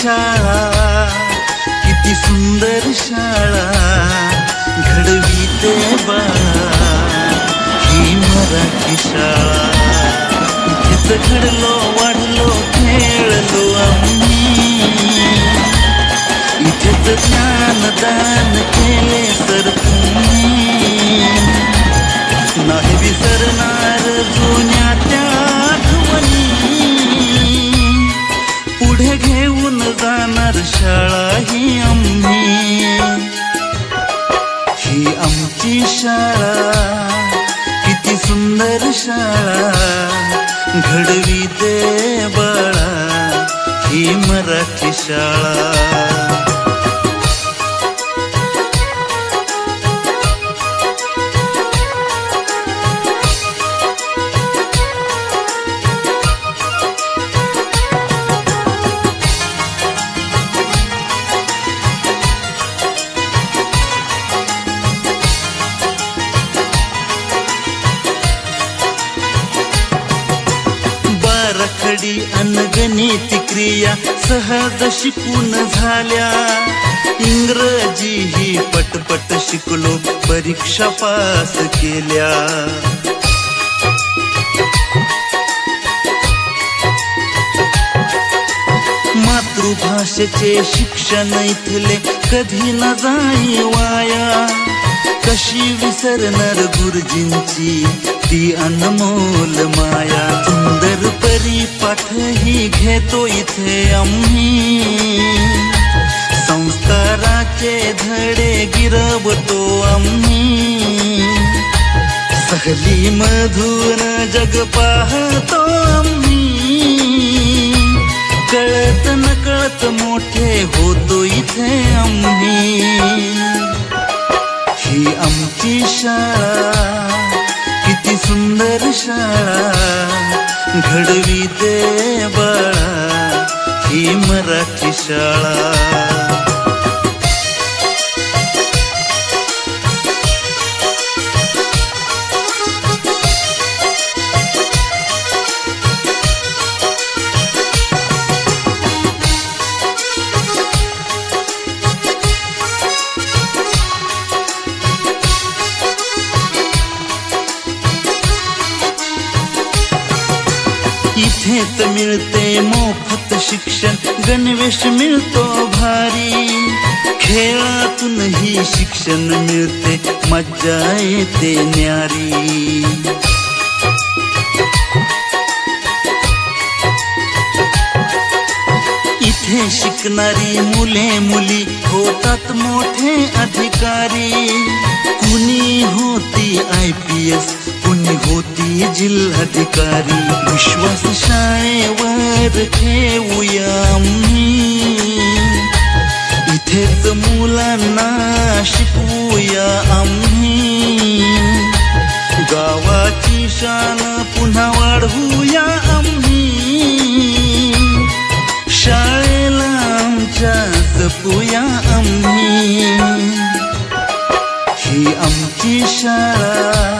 शाळा किती सुंदर शाळा घडविते बाळा ही मराठी शाळा. इथेच घडलो वाढलो खेळलो आम्ही, इथेच ज्ञानदान केले सर तुम्ही. नाही विसरणार जुन्या त्या आठवणी, पुढे घेऊन जाणार शाळा ही आम्ही. ही आमची शाळा किती सुंदर शाळा घडविते बाळा ही मराठी शाळा. बाराखडी अनगणित क्रिया सहज शिकून झाल्या, इंग्रजी ही पटपट शिकलो परीक्षा पास केल्या. मातृभाषेचे शिक्षण इथले कधी न जाई वाया, कशी विसरणार गुरुजींची ती अनमोल माया. सुंदर परिपाठ ही घेतो इथे आम्ही, संस्काराचे धडे गिरवतो आम्ही. सहली मधून जग पाहतो आम्ही, कळत नकळत मोठे होतो इथे आम्ही. ही आमची शाळा किती सुंदर शाळा घडविते बाळा ही मराठी शाळा. इथेच मिळते मोफत शिक्षण, गणवेश मिळतो भारी, खेळातूनही शिक्षण मिळते मज्जा येते न्यारी. इथे शिकणारी मुले मुली होतात मोठे अधिकारी, कुणी होती IPS कुणी होती जिल्हाधिकारी. विश्वास शाळेवर ठेवूया आम्ही, इथेच मुलांना शिकवूया आम्ही. गावाची शान पुन्हा वाढवूया आम्ही, शाळेला आमच्या जपूया आम्ही. ही आमची शाळा